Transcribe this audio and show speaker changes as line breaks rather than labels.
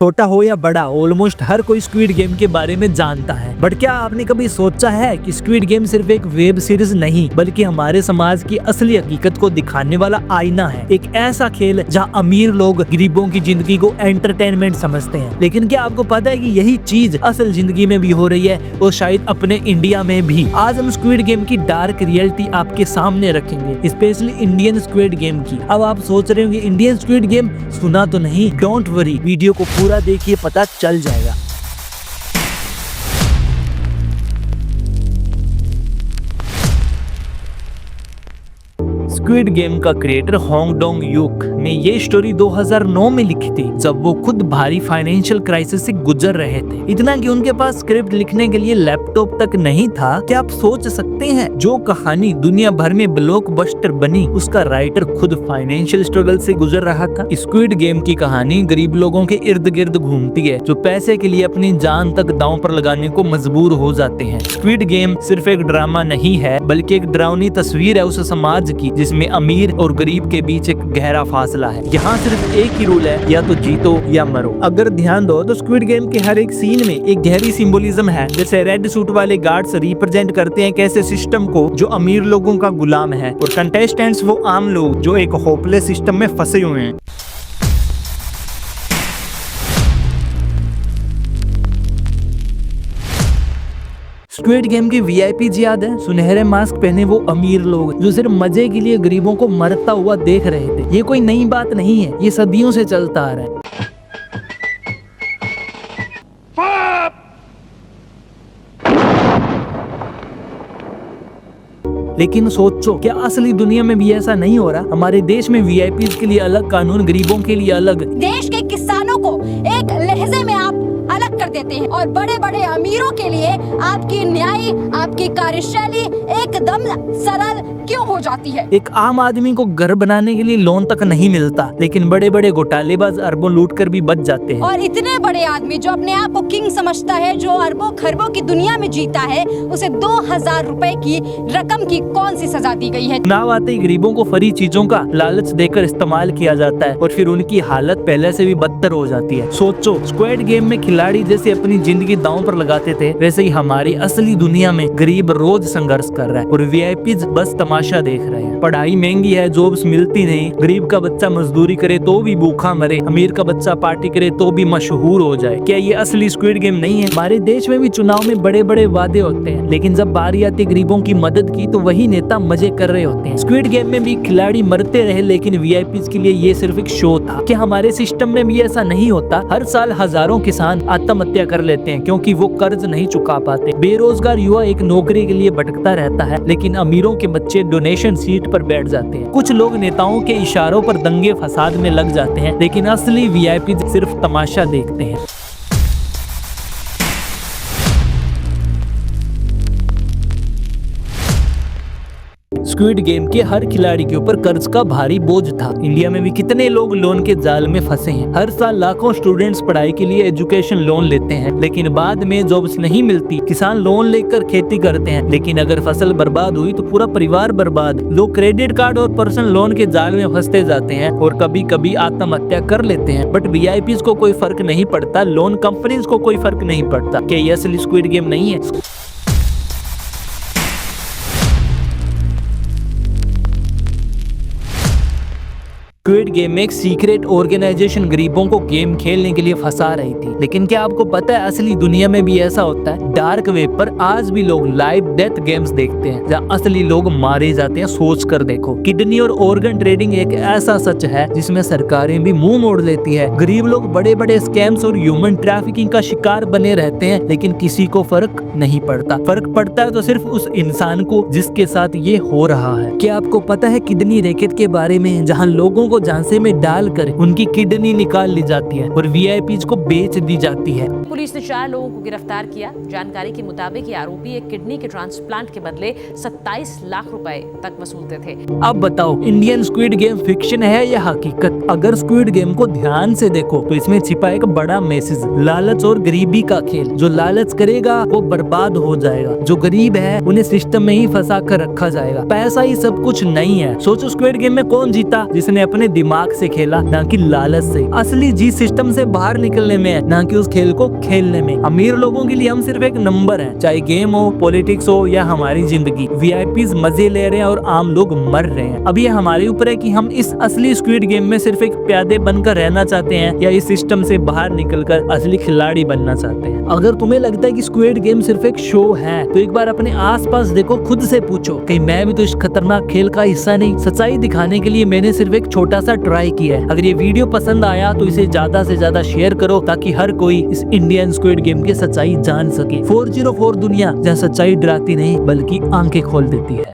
छोटा हो या बड़ा, ऑलमोस्ट हर कोई स्क्विड गेम के बारे में जानता है। बट क्या आपने कभी सोचा है कि स्क्विड गेम सिर्फ एक वेब सीरीज नहीं बल्कि हमारे समाज की असली हकीकत को दिखाने वाला आईना है। एक ऐसा खेल जहाँ अमीर लोग गरीबों की जिंदगी को एंटरटेनमेंट समझते हैं, लेकिन क्या आपको पता है कि यही चीज असल जिंदगी में भी हो रही है, और शायद अपने इंडिया में भी। आज हम स्क्विड गेम की डार्क रियलिटी आपके सामने रखेंगे, स्पेशली इंडियन स्क्विड गेम की। अब आप सोच रहे होंगे इंडियन स्क्विड गेम सुना तो नहीं, डोंट वरी, वीडियो को पूरा देखिए, पता चल जाएगा। स्क्विड गेम का क्रिएटर होंग डोंग यूक ने ये स्टोरी 2009 में लिखी थी, जब वो खुद भारी फाइनेंशियल क्राइसिस से गुजर रहे थे। इतना कि उनके पास स्क्रिप्ट लिखने के लिए लैपटॉप तक नहीं था। क्या आप सोच सकते हैं, जो कहानी दुनिया भर में ब्लॉकबस्टर बनी, उसका राइटर खुद फाइनेंशियल स्ट्रगल से गुजर रहा था। स्क्विड गेम की कहानी गरीब लोगों के इर्द गिर्द घूमती है, जो पैसे के लिए अपनी जान तक दांव पर लगाने को मजबूर हो जाते हैं। स्क्विड गेम सिर्फ एक ड्रामा नहीं है, बल्कि एक डरावनी तस्वीर है उस समाज की जिसमें अमीर और गरीब के बीच एक गहरा फासला है। यहाँ सिर्फ एक ही रूल है, या तो जीतो या मरो। अगर ध्यान दो तो स्क्विड गेम के हर एक सीन में एक गहरी सिंबोलिज्म है। जैसे रेड सूट वाले गार्ड्स रिप्रेजेंट करते हैं कैसे सिस्टम को जो अमीर लोगों का गुलाम है, और कंटेस्टेंट्स वो आम लोग जो एक होपलेस सिस्टम में फंसे हुए हैं। स्क्विड गेम की वीआईपीज याद है? सुनहरे मास्क पहने वो अमीर लोग जो सिर्फ मजे के लिए गरीबों को मरता हुआ देख रहे थे। ये कोई नई बात नहीं है, ये सदियों से चलता आ रहा है। लेकिन सोचो, क्या असली दुनिया में भी ऐसा नहीं हो रहा? हमारे देश में वीआईपीज के लिए अलग कानून, गरीबों के लिए अलग।
देश के किसानों को एक लहजे में आप अलग कर देते हैं, और बड़े बड़े अमीरों के लिए आपकी न्याय, आपकी कार्यशैली एकदम सरल क्यों हो जाती है?
एक आम आदमी को घर बनाने के लिए लोन तक नहीं मिलता, लेकिन बड़े बड़े घोटालेबाज अरबों लूट कर भी बच जाते हैं।
और इतने बड़े आदमी जो अपने आप को किंग समझता है, जो अरबों खरबों की दुनिया में जीता है, उसे 2000 रुपए की रकम की कौन सी सजा दी गई है?
चुनाव आते ही गरीबों को फ्री चीजों का लालच देकर इस्तेमाल किया जाता है, और फिर उनकी हालत पहले से भी बदतर हो जाती है। सोचो, स्क्विड गेम में खिलाड़ी जैसे अपनी जिंदगी दांव पर लगाते थे, वैसे ही हमारी असली दुनिया में गरीब रोज संघर्ष कर रहा है, और वीआईपीज बस तमाशा देख रहे हैं। पढ़ाई महंगी है, जॉब्स मिलती नहीं, गरीब का बच्चा मजदूरी करे तो भी भूखा मरे, अमीर का बच्चा पार्टी करे तो भी मशहूर हो जाए। क्या ये असली स्क्विड गेम नहीं है? हमारे देश में भी चुनाव में बड़े बड़े वादे होते हैं, लेकिन जब बारी आती है गरीबों की मदद की तो वही नेता मजे कर रहे होते हैं। स्क्विड गेम में भी खिलाड़ी मरते रहे, लेकिन वीआईपीज के लिए ये सिर्फ एक शो था। क्या हमारे सिस्टम में भी ऐसा नहीं होता? हर साल हजारों किसान आत्महत्या कर लेते हैं क्योंकि वो कर्ज नहीं चुका पाते। बेरोजगार युवा एक नौकरी के लिए भटकता रहता है, लेकिन अमीरों के बच्चे डोनेशन सीट पर बैठ जाते हैं। कुछ लोग नेताओं के इशारों पर दंगे फसाद में लग जाते हैं, लेकिन असली वीआईपी सिर्फ तमाशा देखते हैं। स्क्विड गेम के हर खिलाड़ी के ऊपर कर्ज का भारी बोझ था। इंडिया में भी कितने लोग लोन के जाल में फंसे हैं। हर साल लाखों स्टूडेंट्स पढ़ाई के लिए एजुकेशन लोन लेते हैं, लेकिन बाद में जॉब्स नहीं मिलती। किसान लोन लेकर खेती करते हैं, लेकिन अगर फसल बर्बाद हुई तो पूरा परिवार बर्बाद। लोग क्रेडिट कार्ड और पर्सनल लोन के जाल में फंसते जाते हैं, और कभी कभी आत्महत्या कर लेते हैं। बट वीआईपीज को कोई फर्क नहीं पड़ता, लोन कंपनीज को कोई फर्क नहीं पड़ता। क्या ये असली स्क्विड गेम नहीं है? स्क्विड गेम में एक सीक्रेट ऑर्गेनाइजेशन गरीबों को गेम खेलने के लिए फंसा रही थी, लेकिन क्या आपको पता है असली दुनिया में भी ऐसा होता है? डार्क वेब पर आज भी लोग लाइव डेथ गेम्स देखते हैं, जहाँ असली लोग मारे जाते हैं। सोच कर देखो, किडनी और ऑर्गन ट्रेडिंग एक ऐसा सच है जिसमें सरकारें भी मुंह मोड़ लेती है। गरीब लोग बड़े बड़े स्कैम्स और ह्यूमन ट्रैफिकिंग का शिकार बने रहते हैं, लेकिन किसी को फर्क नहीं पड़ता। फर्क पड़ता है तो सिर्फ उस इंसान को जिसके साथ ये हो रहा है। क्या आपको पता है किडनी रैकेट के बारे में, जहाँ लोगों को झांसे में डालकर उनकी किडनी निकाल ली जाती है और वीआईपीज को बेच दी जाती है।
पुलिस ने 4 लोगों को गिरफ्तार किया। जानकारी के मुताबिक ये आरोपी एक किडनी के ट्रांसप्लांट के बदले 27 लाख रुपए तक वसूलते थे।
अब बताओ, इंडियन स्क्विड गेम फिक्शन है या हकीकत? अगर स्क्विड गेम को ध्यान से देखो तो इसमें छिपा एक बड़ा मैसेज, लालच और गरीबी का खेल। जो लालच करेगा वो बर्बाद हो जाएगा, जो गरीब है उन्हें सिस्टम में ही फंसा कर रखा जाएगा। पैसा ही सब कुछ नहीं है। सोचो, स्क्विड गेम में कौन जीता? जिसने अपने दिमाग से खेला, ना कि लालच से। असली जीत सिस्टम से बाहर निकलने में है, ना कि उस खेल को खेलने में। अमीर लोगों के लिए हम सिर्फ एक नंबर हैं, चाहे गेम हो, पॉलिटिक्स हो या हमारी जिंदगी। वीआईपीज मजे ले रहे हैं और आम लोग मर रहे हैं। अब ये हमारे ऊपर है कि हम इस असली स्क्विड गेम में सिर्फ एक प्यादे बनकर रहना चाहते हैं या इस सिस्टम से बाहर निकलकर असली खिलाड़ी बनना चाहते हैं। अगर तुम्हें लगता है कि स्क्विड गेम सिर्फ एक शो है, तो एक बार अपने आसपास देखो, खुद से पूछो कहीं मैं भी तो इस खतरनाक खेल का हिस्सा नहीं। सच्चाई दिखाने के लिए मैंने सिर्फ एक छोटा सा ट्राई किया है। अगर ये वीडियो पसंद आया तो इसे ज्यादा से ज्यादा शेयर करो, ताकि हर कोई इस इंडियन स्क्विड गेम की सच्चाई जान सके। 404 दुनिया, जहाँ सच्चाई डराती नहीं बल्कि आंखें खोल देती है।